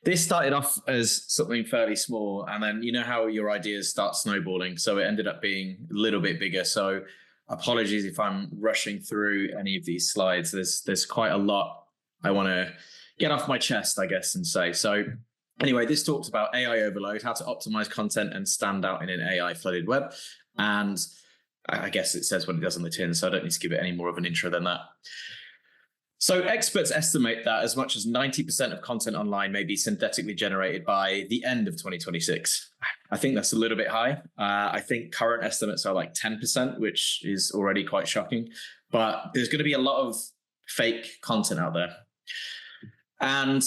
this started off as something fairly small, and then you know how your ideas start snowballing. So it ended up being a little bit bigger. So apologies if I'm rushing through any of these slides. There's quite a lot I want to get off my chest, I guess, and say. So anyway, this talks about AI overload, how to optimize content and stand out in an AI flooded web. And I guess it says what it does on the tin, so I don't need to give it any more of an intro than that. So experts estimate that as much as 90% of content online may be synthetically generated by the end of 2026. I think that's a little bit high. I think current estimates are like 10%, which is already quite shocking. But there's going to be a lot of fake content out there. And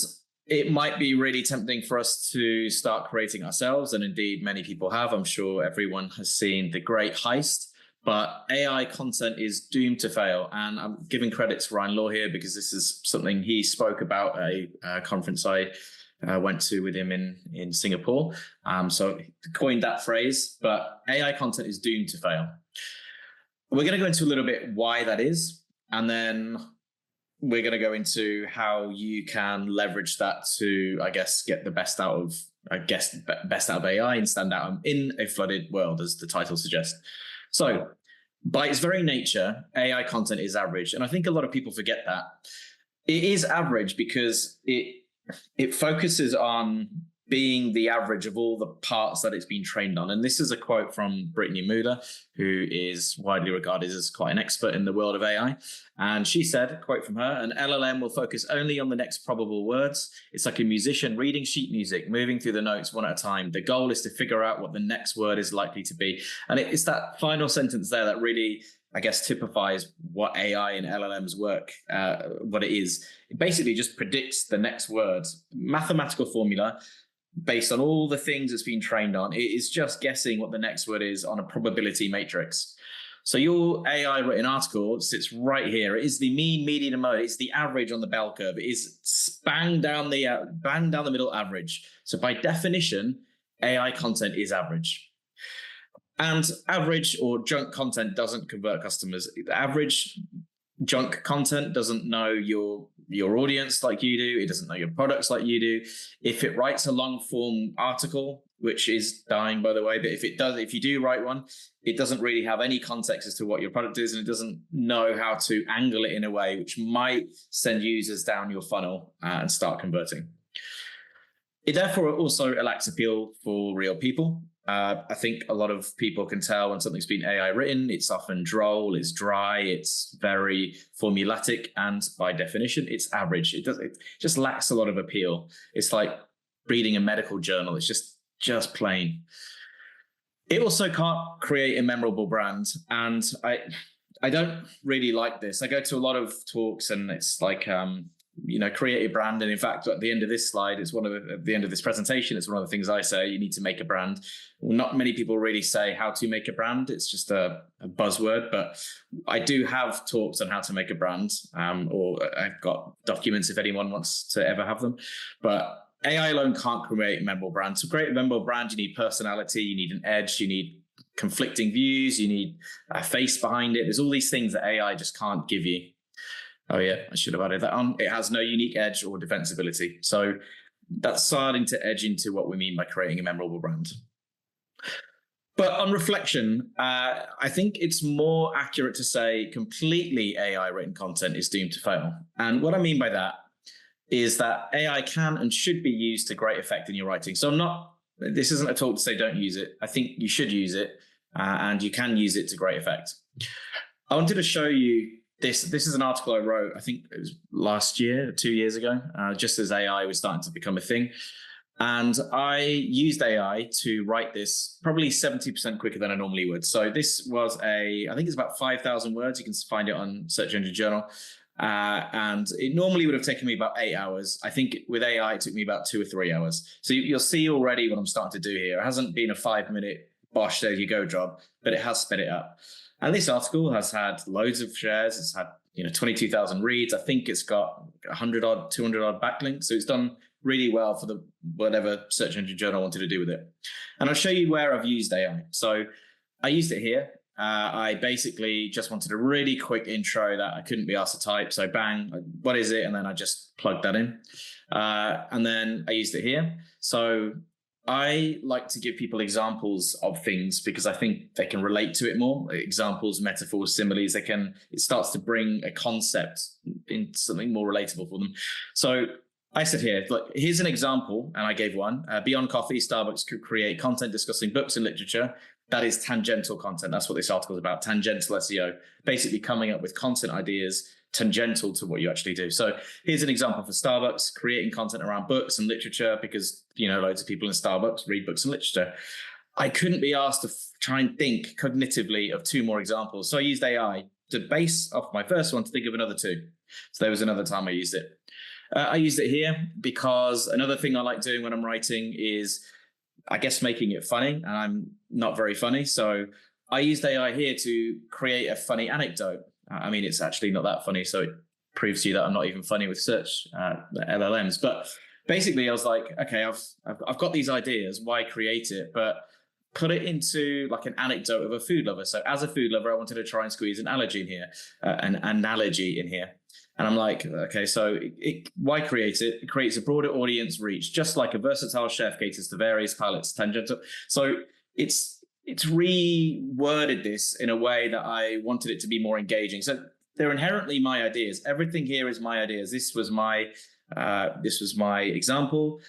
it might be really tempting for us to start creating ourselves. And indeed, many people have. I'm sure everyone has seen The Great Heist. But AI content is doomed to fail. And I'm giving credit to Ryan Law here because this is something he spoke about at a conference I went to with him in Singapore. So coined that phrase, but AI content is doomed to fail. We're going to go into a little bit why that is. And then we're going to go into how you can leverage that to, I guess, get the best out of AI and stand out in a flooded world, as the title suggests. So by its very nature, AI content is average. And I think a lot of people forget that. It is average because it focuses on being the average of all the parts that it's been trained on. And this is a quote from Brittany Muller, who is widely regarded as quite an expert in the world of AI. And she said, a quote from her, "An LLM will focus only on the next probable words. It's like a musician reading sheet music, moving through the notes one at a time. The goal is to figure out what the next word is likely to be." And it's that final sentence there that really, I guess, typifies what AI and LLMs work, what it is. It basically just predicts the next words. Mathematical formula based on all the things it's been trained on. It is just guessing what the next word is on a probability matrix. So your AI written article sits right here. It is the mean, median, and mode. It's the average on the bell curve. It is bang down the middle average. So by definition, AI content is average. And average or junk content doesn't convert customers. Average junk content doesn't know your audience like you do. It doesn't know your products like you do. If it writes a long form article, which is dying, by the way, but if you do write one, it doesn't really have any context as to what your product is, and it doesn't know how to angle it in a way which might send users down your funnel and start converting. It therefore also lacks appeal for real people. I think a lot of people can tell when something's been AI written. It's often droll, it's dry, it's very formulatic, and by definition, it's average. It just lacks a lot of appeal. It's like reading a medical journal. It's just plain. It also can't create a memorable brand, and I don't really like this. I go to a lot of talks, and it's like create a brand. And in fact, at the end of this slide, at the end of this presentation, it's one of the things I say: you need to make a brand. Well, not many people really say how to make a brand. It's just a buzzword, but I do have talks on how to make a brand, or I've got documents if anyone wants to ever have them. But AI alone can't create a memorable brand. To create a memorable brand, you need personality, you need an edge, you need conflicting views, you need a face behind it. There's all these things that AI just can't give you. Oh yeah, I should have added that on. It has no unique edge or defensibility. So that's starting to edge into what we mean by creating a memorable brand. But on reflection, I think it's more accurate to say completely AI written content is doomed to fail. And what I mean by that is that AI can and should be used to great effect in your writing. So this isn't a talk to say don't use it. I think you should use it, and you can use it to great effect. I wanted to show you this. This is an article I wrote, I think it was last year, 2 years ago, just as AI was starting to become a thing. And I used AI to write this probably 70% quicker than I normally would. So this was I think it's about 5,000 words. You can find it on Search Engine Journal. And it normally would have taken me about 8 hours. I think with AI, it took me about 2 or 3 hours. So you'll see already what I'm starting to do here. It hasn't been a 5-minute bosh, there you go job, but it has sped it up. And this article has had loads of shares. It's had 22,000 reads. I think it's got 100 odd, 200 odd backlinks. So it's done really well for whatever Search Engine Journal wanted to do with it. And I'll show you where I've used AI. So I used it here. I basically just wanted a really quick intro that I couldn't be asked to type. So bang, what is it? And then I just plugged that in. And then I used it here. So I like to give people examples of things because I think they can relate to it more. Examples, metaphors, similes, it starts to bring a concept into something more relatable for them. So I said here, look, here's an example, and I gave one. Beyond Coffee, Starbucks could create content discussing books and literature. That is tangential content. That's what this article is about, tangential SEO, basically coming up with content ideas tangential to what you actually do. So here's an example for Starbucks, creating content around books and literature because, loads of people in Starbucks read books and literature. I couldn't be asked to try and think cognitively of two more examples. So I used AI to base off my first one to think of another two. So there was another time I used it. I used it here because another thing I like doing when I'm writing is, I guess, making it funny, and I'm not very funny. So I used AI here to create a funny anecdote. I mean, it's actually not that funny, so it proves to you that I'm not even funny with search LLMs. But basically, I was like, okay, I've got these ideas. Why create it? But put it into like an anecdote of a food lover. So as a food lover, I wanted to try and squeeze an analogy in here. And I'm like, okay, so why create it? It creates a broader audience reach, just like a versatile chef caters to various palates, tangential. So it's reworded this in a way that I wanted it to be more engaging. So they're inherently my ideas. Everything here is my ideas. This was my example.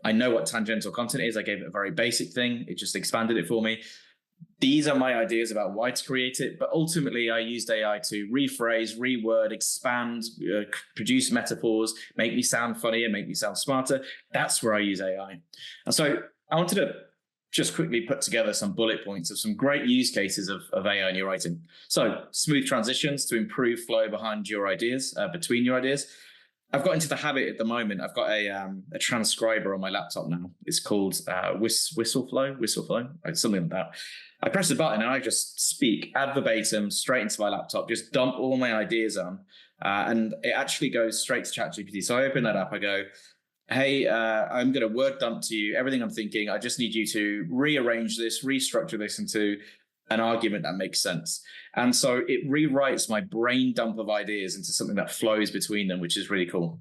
I know what tangential content is. I gave it a very basic thing. It just expanded it for me. These are my ideas about why to create it, but ultimately I used AI to rephrase, reword, expand, produce metaphors, make me sound funnier, make me sound smarter. That's where I use AI. And so I wanted to just quickly put together some bullet points of some great use cases of AI in your writing. So smooth transitions to improve flow behind your ideas, between your ideas. I've got into the habit at the moment. I've got a transcriber on my laptop now. It's called Whistleflow, something like that. I press a button and I just speak ad verbatim straight into my laptop, just dump all my ideas on, and it actually goes straight to ChatGPT. So I open that up, I go, hey, I'm going to word dump to you everything I'm thinking. I just need you to rearrange this, restructure this into an argument that makes sense. And so it rewrites my brain dump of ideas into something that flows between them, which is really cool.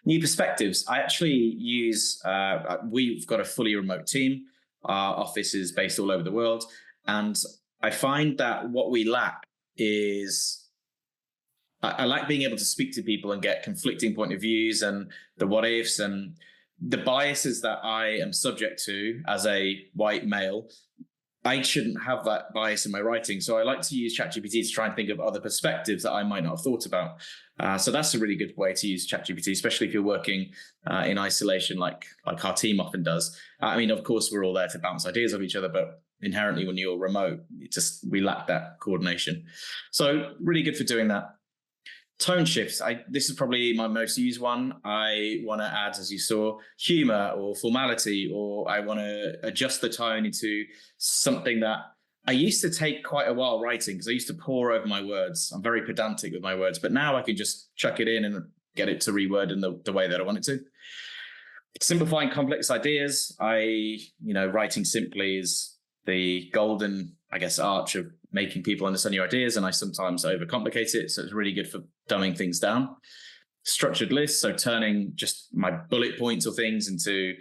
New perspectives. I actually use, we've got a fully remote team. Our office is based all over the world. And I find that what we lack is, I like being able to speak to people and get conflicting point of views and the what ifs and the biases that I am subject to as a white male. I shouldn't have that bias in my writing. So I like to use ChatGPT to try and think of other perspectives that I might not have thought about. So that's a really good way to use ChatGPT, especially if you're working in isolation like our team often does. I mean, of course, we're all there to bounce ideas off each other, but inherently when you're remote, we lack that coordination. So really good for doing that. Tone shifts. This is probably my most used one. I want to add, as you saw, humor or formality, or I want to adjust the tone into something that I used to take quite a while writing because I used to pore over my words. I'm very pedantic with my words, but now I can just chuck it in and get it to reword in the way that I want it to. Simplifying complex ideas. Writing simply is the golden, arch of making people understand your ideas, and I sometimes overcomplicate it, so it's really good for dumbing things down. Structured lists, so turning just my bullet points or things into,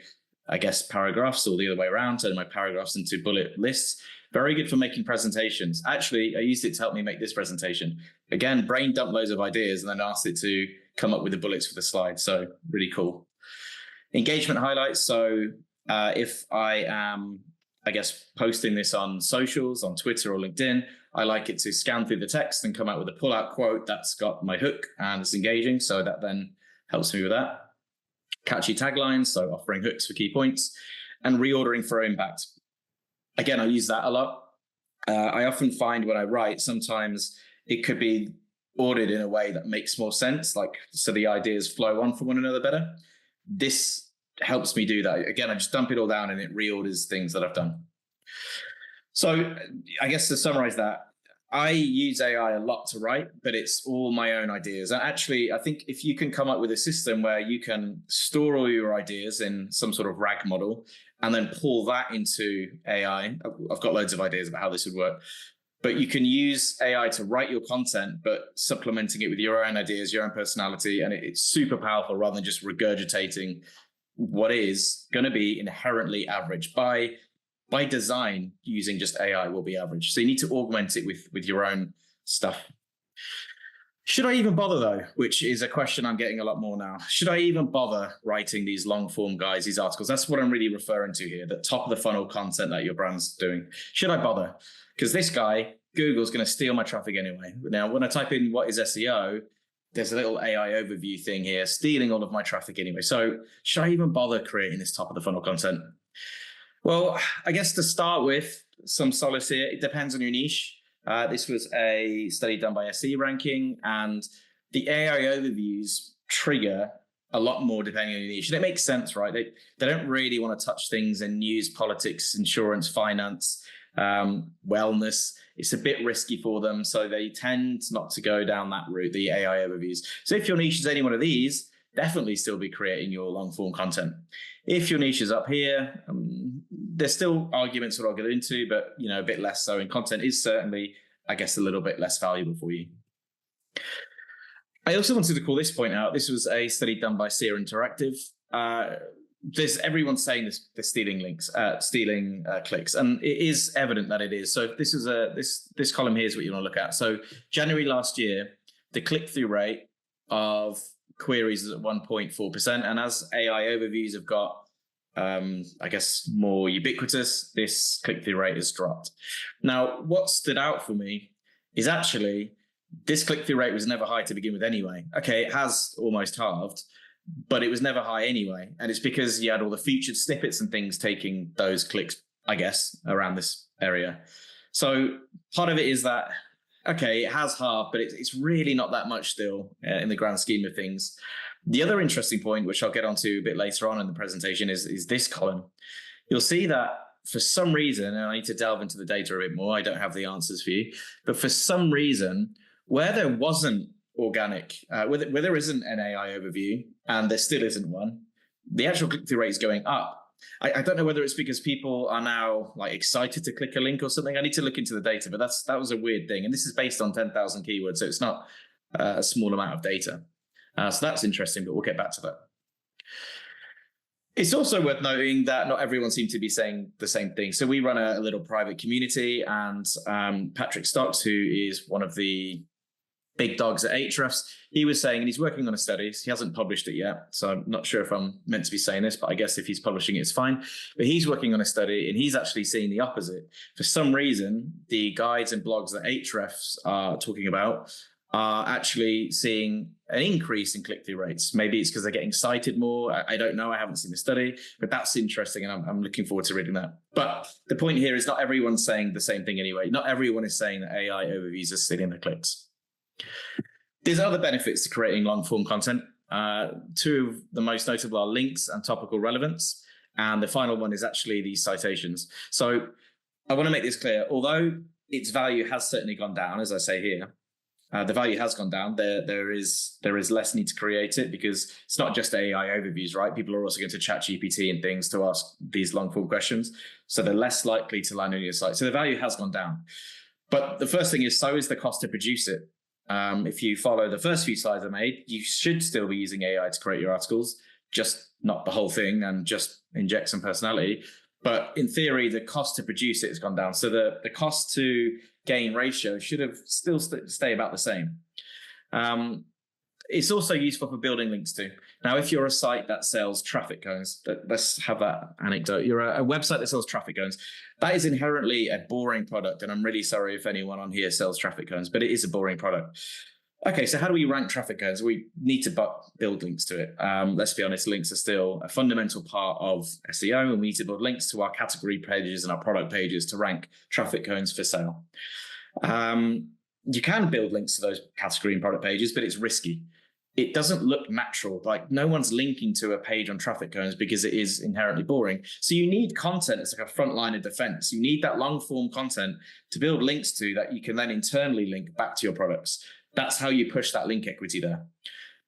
paragraphs, or the other way around, turning my paragraphs into bullet lists. Very good for making presentations. Actually, I used it to help me make this presentation. Again, brain dump loads of ideas and then asked it to come up with the bullets for the slide, so really cool. Engagement highlights, so if I am posting this on socials, on Twitter or LinkedIn, I like it to scan through the text and come out with a pull-out quote that's got my hook and it's engaging. So that then helps me with that. Catchy taglines, so offering hooks for key points, and reordering for impact. Again, I use that a lot. I often find when I write, sometimes it could be ordered in a way that makes more sense, so the ideas flow on from one another better. This helps me do that. Again, I just dump it all down and it reorders things that I've done. So I guess to summarize that, I use AI a lot to write, but it's all my own ideas. And actually, I think if you can come up with a system where you can store all your ideas in some sort of RAG model and then pull that into AI, I've got loads of ideas about how this would work. but you can use AI to write your content, but supplementing it with your own ideas, your own personality, and it's super powerful rather than just regurgitating what is going to be inherently average. By design, using just AI will be average. So you need to augment it with your own stuff. Should I even bother though? Which is a question I'm getting a lot more now. Should I even bother writing these long form guides, these articles? That's what I'm really referring to here, the top of the funnel content that your brand's doing. Should I bother? Because this guy, Google's going to steal my traffic anyway. Now, when I type in what is SEO, there's a little AI overview thing here, stealing all of my traffic anyway. So should I even bother creating this top of the funnel content? Well, I guess to start with, some solace here. It depends on your niche. This was a study done by SE Ranking, and the AI overviews trigger a lot more depending on your niche. And it makes sense, right? They don't really want to touch things in news, politics, insurance, finance, wellness. It's a bit risky for them. So they tend not to go down that route, the AI overviews. So if your niche is any one of these, definitely still be creating your long form content. If your niche is up here, there's still arguments that I'll get into, but a bit less so. And content is certainly, I guess, a little bit less valuable for you. I also wanted to call this point out. This was a study done by SEO Interactive. There's everyone's saying they're stealing links, stealing clicks, and it is evident that it is. So this is this column here is what you want to look at. So January last year, the click-through rate of queries is at 1.4%, and as AI overviews have got, I guess, more ubiquitous, this click-through rate has dropped. Now, what stood out for me is actually this click-through rate was never high to begin with anyway. Okay, it has almost halved, but it was never high anyway. And it's because you had all the featured snippets and things taking those clicks, I guess, around this area. So part of it is that, okay, it has halved, but it's really not that much still in the grand scheme of things. The other interesting point, which I'll get onto a bit later on in the presentation, is this column. You'll see that for some reason, and I need to delve into the data a bit more, I don't have the answers for you, but for some reason, where there wasn't organic, where there isn't an AI overview, and there still isn't one, the actual click-through rate is going up. I don't know whether it's because people are now like excited to click a link or something. I need to look into the data, but that was a weird thing. And this is based on 10,000 keywords, so it's not a small amount of data. So that's interesting, but we'll get back to that. It's also worth noting that not everyone seems to be saying the same thing. So we run a little private community, and Patrick Stocks, who is one of the big dogs at Ahrefs, he was saying, and he's working on a study, he hasn't published it yet, so I'm not sure if I'm meant to be saying this, but I guess if he's publishing it, it's fine. But he's working on a study, and he's actually seeing the opposite. For some reason, the guides and blogs that Ahrefs are talking about are actually seeing an increase in click-through rates. Maybe it's because they're getting cited more. I don't know. I haven't seen the study, but that's interesting, and I'm looking forward to reading that. But the point here is not everyone's saying the same thing anyway. Not everyone is saying that AI overviews are stealing the clicks. There's other benefits to creating long-form content. Two of the most notable are links and topical relevance. And the final one is actually the citations. So I want to make this clear. Although its value has certainly gone down, as I say here, the value has gone down. There is less need to create it because it's not just AI overviews, right? People are also going to ChatGPT and things to ask these long-form questions. So they're less likely to land on your site. So the value has gone down. But the first thing is, so is the cost to produce it. If you follow the first few slides I made, you should still be using AI to create your articles, just not the whole thing and just inject some personality. But in theory, the cost to produce it has gone down. So the cost to gain ratio should have still stay about the same. It's also useful for building links too. Now, if you're a site that sells traffic cones, let's have that anecdote. You're a website that sells traffic cones. That is inherently a boring product. And I'm really sorry if anyone on here sells traffic cones, but it is a boring product. Okay, so how do we rank traffic cones? We need to build links to it. Let's be honest, links are still a fundamental part of SEO, and we need to build links to our category pages and our product pages to rank traffic cones for sale. You can build links to those category and product pages, but it's risky. It doesn't look natural. Like no one's linking to a page on traffic cones because it is inherently boring. So you need content. It's like a front line of defense. You need that long form content to build links to that you can then internally link back to your products. That's how you push that link equity there.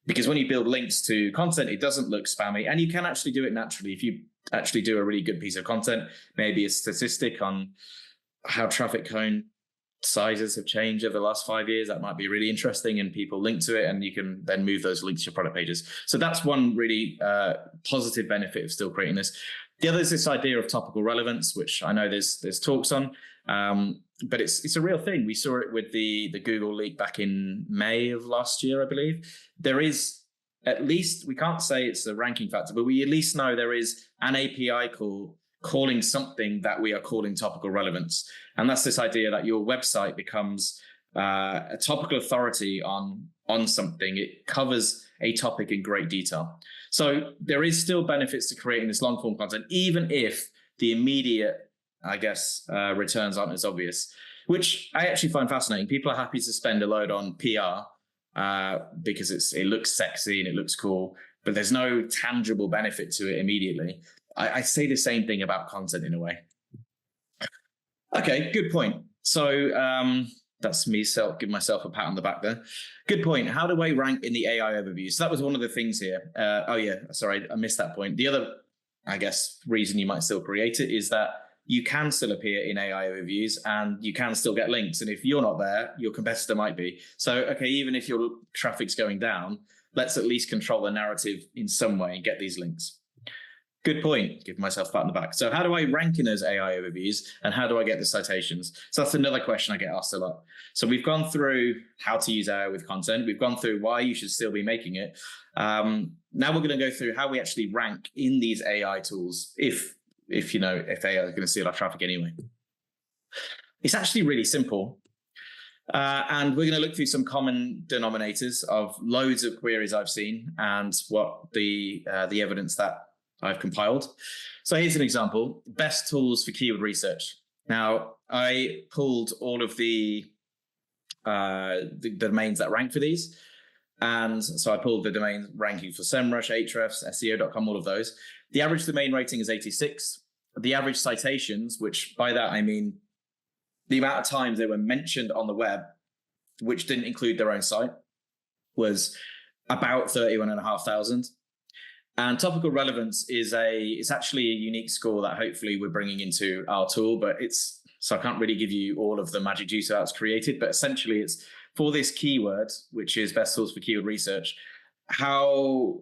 Because when you build links to content, it doesn't look spammy, and you can actually do it naturally. If you actually do a really good piece of content, maybe a statistic on how traffic cone sizes have changed over the last 5 years. That might be really interesting, and people link to it, and you can then move those links to your product pages. So that's one really positive benefit of still creating this. The other is this idea of topical relevance, which I know there's talks on, but it's a real thing. We saw it with the Google leak back in May of last year, I believe. There is, at least, we can't say it's a ranking factor, but we at least know there is an API call calling something that we are calling topical relevance. And that's this idea that your website becomes a topical authority on something. It covers a topic in great detail. So there is still benefits to creating this long form content, even if the immediate, I guess, returns aren't as obvious, which I actually find fascinating. People are happy to spend a load on PR because it looks sexy and it looks cool, but there's no tangible benefit to it immediately. I say the same thing about content in a way. Okay, good point. So that's me give myself a pat on the back there. Good point. How do I rank in the AI overview? So that was one of the things here. Oh yeah, sorry, I missed that point. The other, I guess, reason you might still create it is that you can still appear in AI overviews and you can still get links. And if you're not there, your competitor might be. So, okay, even if your traffic's going down, let's at least control the narrative in some way and get these links. Good point. Give myself a pat on the back. So how do I rank in those AI overviews and how do I get the citations? So that's another question I get asked a lot. So we've gone through how to use AI with content. We've gone through why you should still be making it. Now we're going to go through how we actually rank in these AI tools if AI is going to steal our traffic anyway. It's actually really simple. And we're going to look through some common denominators of loads of queries I've seen and what the evidence that I've compiled. So here's an example: best tools for keyword research. Now, I pulled all of the domains that rank for these. And so I pulled the domain ranking for SEMrush, Ahrefs, SEO.com, all of those. The average domain rating is 86. The average citations, which by that I mean the amount of times they were mentioned on the web, which didn't include their own site, was about 31,500. And topical relevance it's actually a unique score that hopefully we're bringing into our tool, but so I can't really give you all of the magic juice that's created, but essentially it's for this keyword, which is best tools for keyword research, how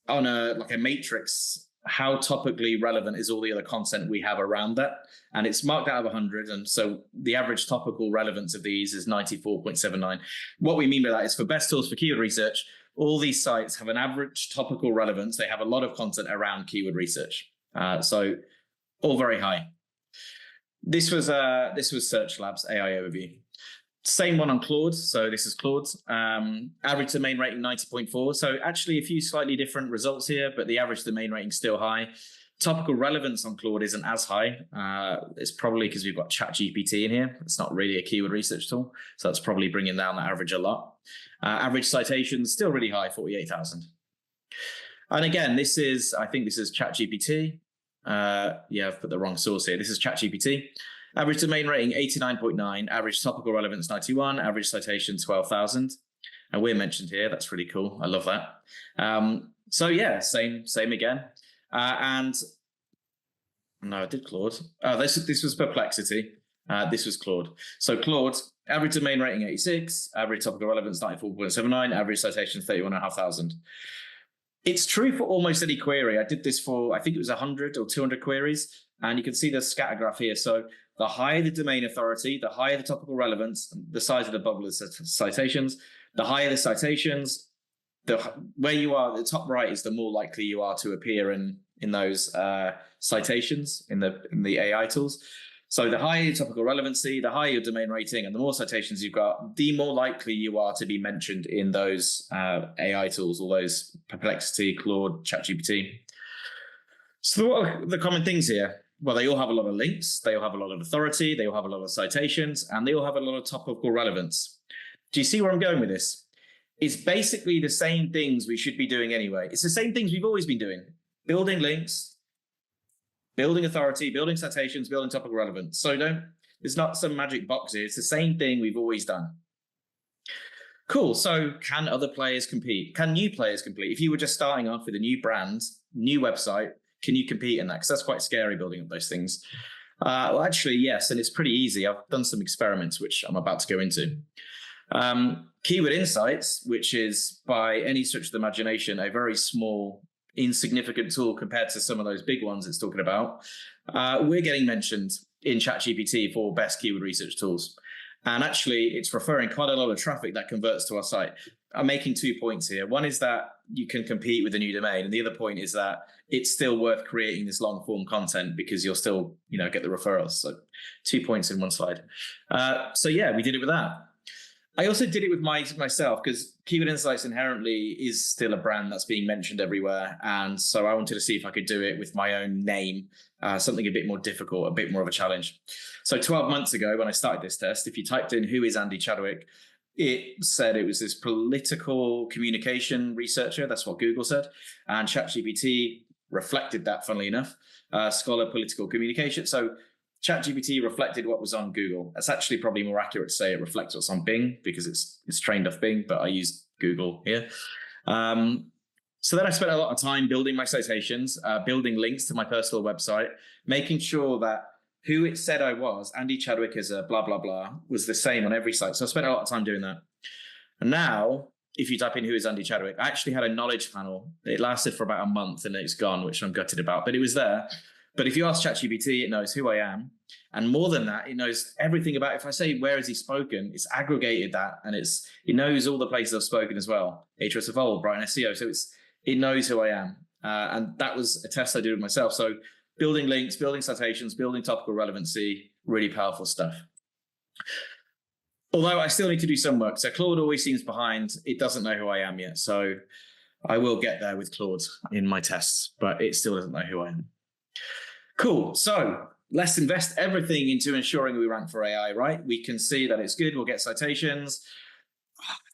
on a matrix, how topically relevant is all the other content we have around that. And it's marked out of 100. And so the average topical relevance of these is 94.79. What we mean by that is for best tools for keyword research, all these sites have an average topical relevance. They have a lot of content around keyword research. So all very high. This was Search Labs AI overview. Same one on Claude. So this is Claude. Average domain rating 90.4. So actually a few slightly different results here, but the average domain rating is still high. Topical relevance on Claude isn't as high. It's probably because we've got ChatGPT in here. It's not really a keyword research tool. So that's probably bringing down the average a lot. Average citations still really high, 48,000. And again, I think this is ChatGPT. Yeah, I've put the wrong source here. This is ChatGPT. Average domain rating 89.9, average topical relevance 91, average citation 12,000. And we're mentioned here. That's really cool. I love that. So yeah, same again. And no, I did Claude. This was Perplexity. This was Claude. So Claude, average domain rating 86, average topical relevance 94.79, average citation 31,500. It's true for almost any query. I did this for, I think it was 100 or 200 queries, and you can see the scatter graph here. So the higher the domain authority, the higher the topical relevance, the size of the bubble is citations, the higher the citations, where you are, the top right is the more likely you are to appear in those citations in the AI tools. So the higher your topical relevancy, the higher your domain rating, and the more citations you've got, the more likely you are to be mentioned in those AI tools, all those Perplexity, Claude, ChatGPT. So what are the common things here? Well, they all have a lot of links, they all have a lot of authority, they all have a lot of citations, and they all have a lot of topical relevance. Do you see where I'm going with this? It's basically the same things we should be doing anyway. It's the same things we've always been doing. Building links, building authority, building citations, building topical relevance. So there's not some magic box here. It's the same thing we've always done. Cool. So can other players compete? Can new players compete? If you were just starting off with a new brand, new website, can you compete in that? Because that's quite scary building up those things. Well, actually, yes, and it's pretty easy. I've done some experiments, which I'm about to go into. Keyword Insights, which is by any stretch of the imagination, a very small, insignificant tool compared to some of those big ones it's talking about. We're getting mentioned in ChatGPT for best keyword research tools. And actually, it's referring quite a lot of traffic that converts to our site. I'm making 2 points here. One is that you can compete with a new domain. And the other point is that it's still worth creating this long form content because you'll still, get the referrals. So 2 points in one slide. So yeah, we did it with that. I also did it with myself because Keyword Insights inherently is still a brand that's being mentioned everywhere. And so I wanted to see if I could do it with my own name, something a bit more difficult, a bit more of a challenge. So 12 months ago, when I started this test, if you typed in who is Andy Chadwick, it said it was this political communication researcher. That's what Google said. And ChatGPT reflected that, funnily enough, scholar political communication. So ChatGPT reflected what was on Google. That's actually probably more accurate to say it reflects what's on Bing because it's trained off Bing, but I use Google here. So then I spent a lot of time building my citations, building links to my personal website, making sure that who it said I was, Andy Chadwick as a blah, blah, blah, was the same on every site. So I spent a lot of time doing that. And now, if you type in who is Andy Chadwick, I actually had a knowledge panel. It lasted for about a month and it's gone, which I'm gutted about, but it was there. But if you ask ChatGPT, it knows who I am. And more than that, it knows everything about, if I say, where has he spoken? It's aggregated that. And it knows all the places I've spoken as well. Ahrefs Evolve, Brighton SEO. So it knows who I am. And that was a test I did with myself. So building links, building citations, building topical relevancy, really powerful stuff. Although I still need to do some work. So Claude always seems behind. It doesn't know who I am yet. So I will get there with Claude in my tests, but it still doesn't know who I am. Cool. So let's invest everything into ensuring we rank for AI, right? We can see that it's good. We'll get citations.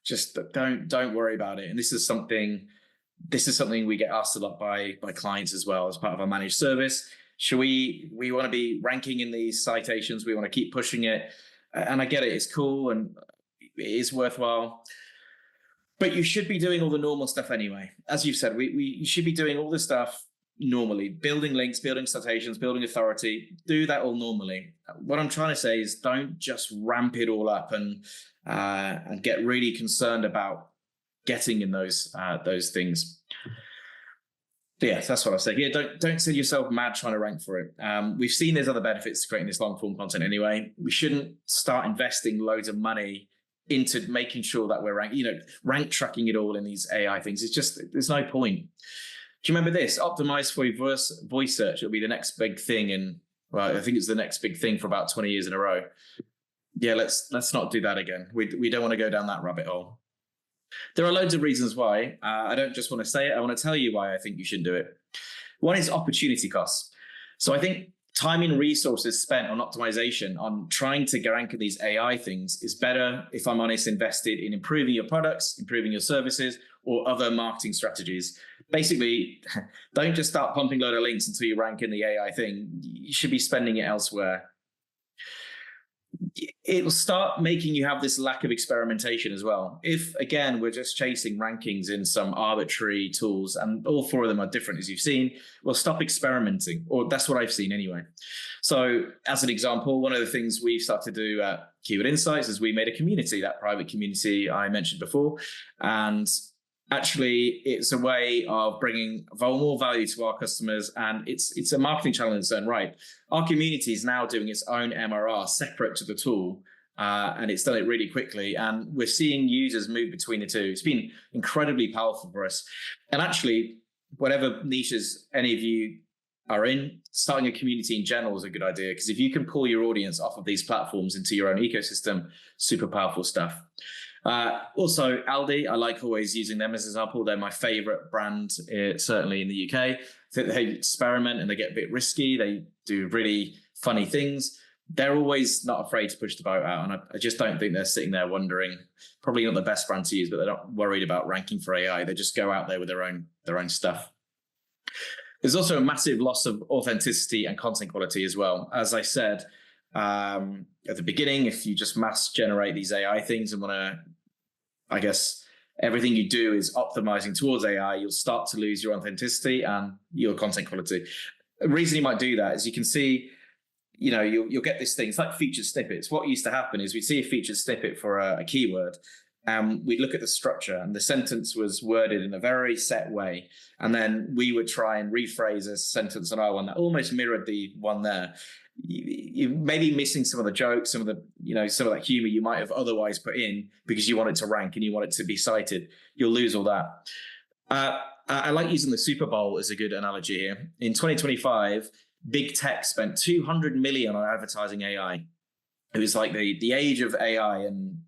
Just don't worry about it. And this is something we get asked a lot by clients as well as part of our managed service. We want to be ranking in these citations. We want to keep pushing it. And I get it. It's cool and it is worthwhile. But you should be doing all the normal stuff anyway. As you've said, you should be doing all this stuff normally, building links, building citations, building authority, do that all normally. What I'm trying to say is don't just ramp it all up and get really concerned about getting in those things. But yeah, that's what I say. Yeah, don't send yourself mad trying to rank for it. We've seen there's other benefits to creating this long form content anyway. We shouldn't start investing loads of money into making sure that we're rank tracking it all in these AI things. It's just, there's no point. Do you remember this? Optimise for voice search. It'll be the next big thing I think it's the next big thing for about 20 years in a row. Yeah, let's not do that again. We don't want to go down that rabbit hole. There are loads of reasons why. I don't just want to say it. I want to tell you why I think you should do it. One is opportunity costs. So I think time and resources spent on optimization, on trying to rank these AI things is better, if I'm honest, invested in improving your products, improving your services, or other marketing strategies. Basically, don't just start pumping a load of links until you rank in the AI thing. You should be spending it elsewhere. It will start making you have this lack of experimentation as well. If, again, we're just chasing rankings in some arbitrary tools, and all four of them are different, as you've seen, we'll stop experimenting, or that's what I've seen anyway. So as an example, one of the things we've started to do at Keyword Insights is we made a community, that private community I mentioned before. And actually, it's a way of bringing more value to our customers, and it's a marketing channel in its own right. Our community is now doing its own MRR separate to the tool, and it's done it really quickly. And we're seeing users move between the two. It's been incredibly powerful for us. And actually, whatever niches any of you are in, starting a community in general is a good idea, because if you can pull your audience off of these platforms into your own ecosystem, super powerful stuff. Also, Aldi, I like always using them as an example. They're my favorite brand, certainly in the UK. I think they experiment and they get a bit risky. They do really funny things. They're always not afraid to push the boat out. And I just don't think they're sitting there wondering, probably not the best brand to use, but they're not worried about ranking for AI. They just go out there with their own stuff. There's also a massive loss of authenticity and content quality as well. As I said at the beginning, if you just mass generate these AI things and want to, I guess, everything you do is optimizing towards AI, you'll start to lose your authenticity and your content quality. The reason you might do that is you can see you'll get this thing. It's like featured snippets. What used to happen is we'd see a featured snippet for a keyword, and we'd look at the structure, and the sentence was worded in a very set way. And then we would try and rephrase a sentence on our one that almost mirrored the one there. You may be missing some of the jokes, some of that humor you might have otherwise put in because you want it to rank and you want it to be cited. You'll lose all that. I like using the Super Bowl as a good analogy here. In 2025, big tech spent $200 million on advertising AI. It was like the age of AI and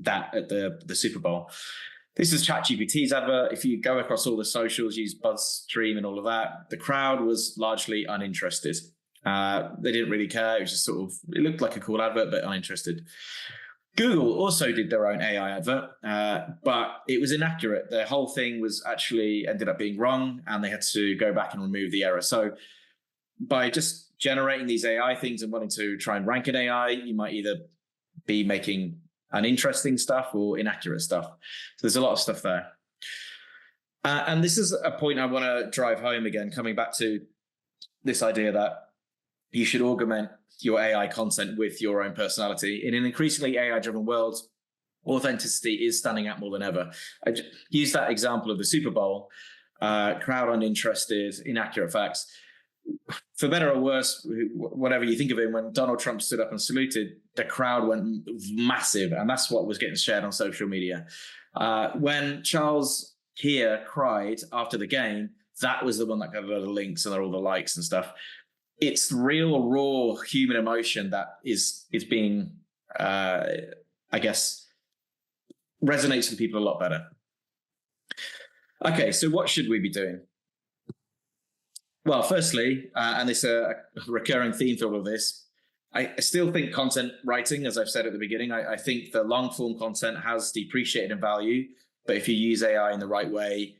that at the Super Bowl. This is ChatGPT's advert. If you go across all the socials, use BuzzStream and all of that, the crowd was largely uninterested. They didn't really care. It was just it looked like a cool advert, but uninterested. Google also did their own AI advert, but it was inaccurate. The whole thing ended up being wrong, and they had to go back and remove the error. So by just generating these AI things and wanting to try and rank an AI, you might either be making uninteresting stuff or inaccurate stuff. So there's a lot of stuff there. And this is a point I want to drive home again, coming back to this idea that you should augment your AI content with your own personality. In an increasingly AI-driven world, authenticity is standing out more than ever. I use that example of the Super Bowl, crowd uninterested, inaccurate facts. For better or worse, whatever you think of it, when Donald Trump stood up and saluted, the crowd went massive, and that's what was getting shared on social media. When Charles here cried after the game, that was the one that got a lot of links and all the likes and stuff. It's real, raw human emotion that is being, I guess, resonates with people a lot better. Okay, so what should we be doing? Well, firstly, and it's a recurring theme through all of this, I still think content writing, as I've said at the beginning, I think the long form content has depreciated in value, but if you use AI in the right way,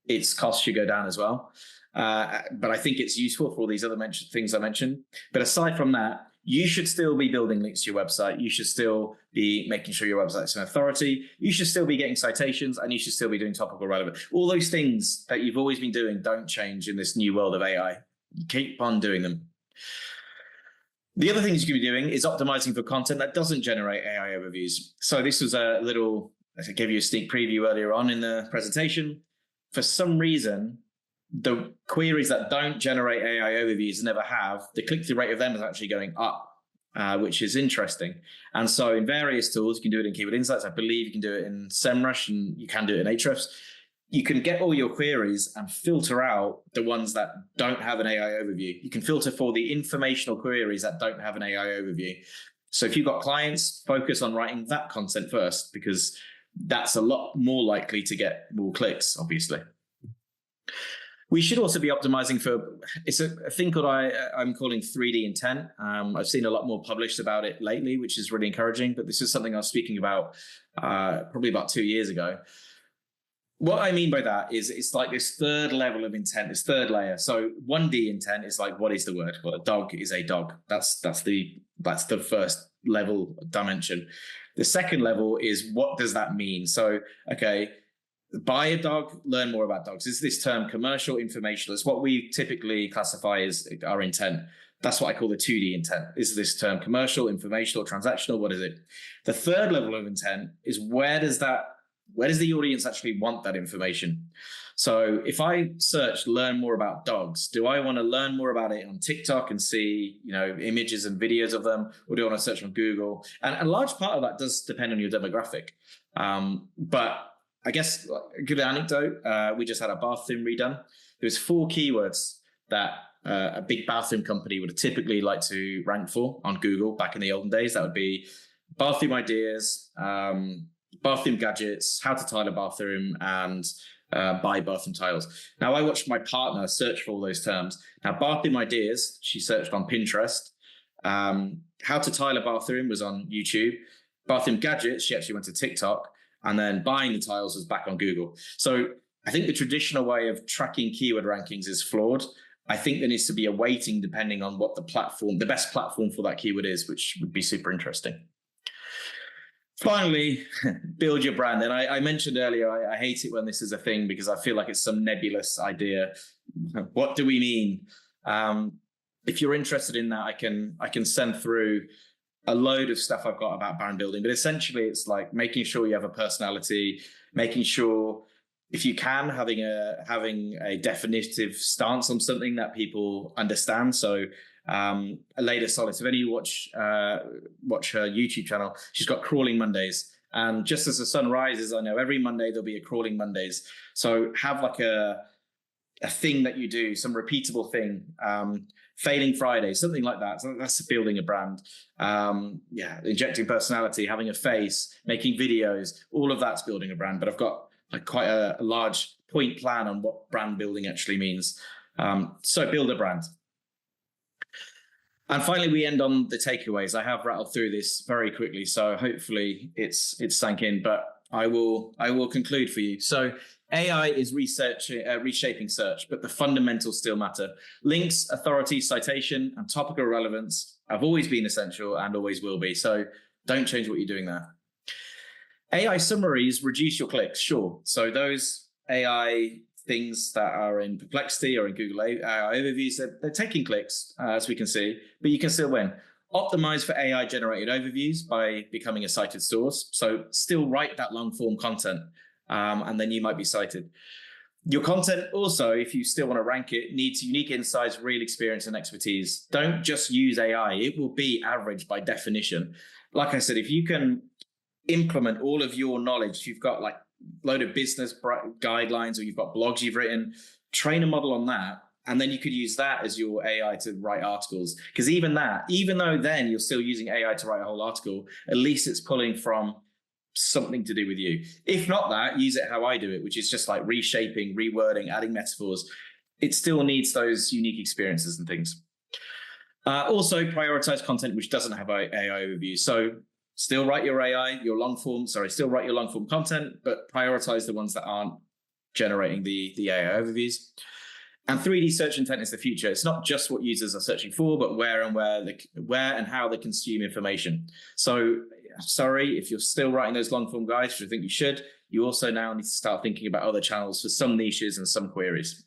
its costs should go down as well. But I think it's useful for all these other things I mentioned. But aside from that, you should still be building links to your website. You should still be making sure your website's an authority. You should still be getting citations, and you should still be doing topical relevant. All those things that you've always been doing don't change in this new world of AI. You keep on doing them. The other things you can be doing is optimizing for content that doesn't generate AI overviews. So this was I gave you a sneak preview earlier on in the presentation. For some reason, the queries that don't generate AI overviews never have, the click-through rate of them is actually going up, which is interesting. And so in various tools, you can do it in Keyword Insights. I believe you can do it in SEMrush, and you can do it in Ahrefs. You can get all your queries and filter out the ones that don't have an AI overview. You can filter for the informational queries that don't have an AI overview. So if you've got clients, focus on writing that content first, because that's a lot more likely to get more clicks, obviously. We should also be optimizing for, it's a thing called I'm calling 3D intent. I've seen a lot more published about it lately, which is really encouraging, but this is something I was speaking about probably about 2 years ago. What I mean by that is it's like this third level of intent, this third layer. So 1D intent is like, what is the word? Well, a dog is a dog. That's the first level dimension. The second level is, what does that mean? So, okay, buy a dog, learn more about dogs. Is this term commercial, informational? It's what we typically classify as our intent. That's what I call the 2D intent. Is this term commercial, informational, transactional? What is it? The third level of intent is, where does the audience actually want that information? So if I search learn more about dogs, do I want to learn more about it on TikTok and see, images and videos of them, or do I want to search on Google? And a large part of that does depend on your demographic. But I guess a good anecdote, we just had a bathroom redone. There was 4 keywords that a big bathroom company would typically like to rank for on Google back in the olden days. That would be bathroom ideas, bathroom gadgets, how to tile a bathroom, and buy bathroom tiles. Now, I watched my partner search for all those terms. Now, bathroom ideas, she searched on Pinterest. How to tile a bathroom was on YouTube. Bathroom gadgets, she actually went to TikTok. And then buying the tiles was back on Google. So I think the traditional way of tracking keyword rankings is flawed. I think there needs to be a weighting depending on what the best platform for that keyword is, which would be super interesting. Finally, build your brand. And I mentioned earlier, I hate it when this is a thing, because I feel like it's some nebulous idea. What do we mean? if you're interested in that, I can send through a load of stuff I've got about brand building. But essentially, it's like making sure you have a personality, making sure, if you can, having a definitive stance on something that people understand. So Aleda Solis, if any of you watch her YouTube channel, she's got Crawling Mondays. And just as the sun rises, I know every Monday there'll be a Crawling Mondays. So have like a thing that you do, some repeatable thing. Failing Friday, something like that. So that's building a brand. Injecting personality, having a face, making videos, all of that's building a brand. But I've got like quite a large point plan on what brand building actually means. So build a brand. And finally, we end on the takeaways. I have rattled through this very quickly, so hopefully it's sank in, but I will conclude for you. So AI is reshaping search, but the fundamentals still matter. Links, authority, citation, and topical relevance have always been essential and always will be. So don't change what you're doing there. AI summaries reduce your clicks, sure. So those AI things that are in Perplexity or in Google AI overviews, they're taking clicks, as we can see, but you can still win. Optimize for AI generated overviews by becoming a cited source. So still write that long form content, and then you might be cited. Your content also, if you still want to rank it, needs unique insights, real experience and expertise. Don't just use AI. It will be average by definition. Like I said, if you can implement all of your knowledge, you've got like a load of business guidelines, or you've got blogs you've written, train a model on that. And then you could use that as your AI to write articles. Because even though then you're still using AI to write a whole article, at least it's pulling from something to do with you. If not that, use it how I do it, which is just like reshaping, rewording, adding metaphors. It still needs those unique experiences and things. Also, prioritize content which doesn't have AI overviews. So still write your long form content, but prioritize the ones that aren't generating the AI overviews. And 3D search intent is the future. It's not just what users are searching for, but where and how they consume information. So sorry, if you're still writing those long form guides, which I think you should, you also now need to start thinking about other channels for some niches and some queries.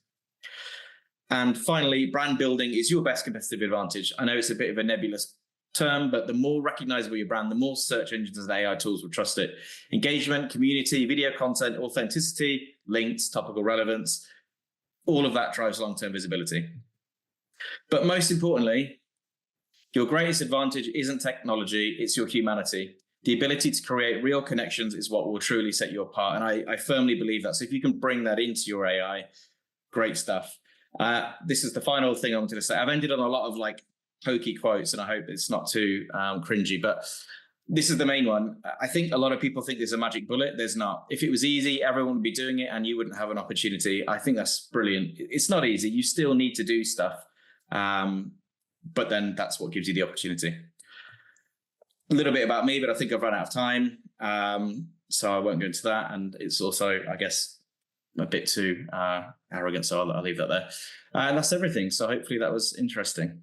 And finally, brand building is your best competitive advantage. I know it's a bit of a nebulous term, but the more recognizable your brand, the more search engines and AI tools will trust it. Engagement, community, video content, authenticity, links, topical relevance, all of that drives long-term visibility. But most importantly, your greatest advantage isn't technology, it's your humanity. The ability to create real connections is what will truly set you apart. And I firmly believe that. So if you can bring that into your AI, great stuff. This is the final thing I wanted to say. I've ended on a lot of like hokey quotes, and I hope it's not too cringy, but this is the main one. I think a lot of people think there's a magic bullet. There's not. If it was easy, everyone would be doing it and you wouldn't have an opportunity. I think that's brilliant. It's not easy. You still need to do stuff. But then that's what gives you the opportunity. A little bit about me, but I think I've run out of time. So I won't go into that. And it's also, I guess, a bit too arrogant. So I'll leave that there. And that's everything. So hopefully that was interesting.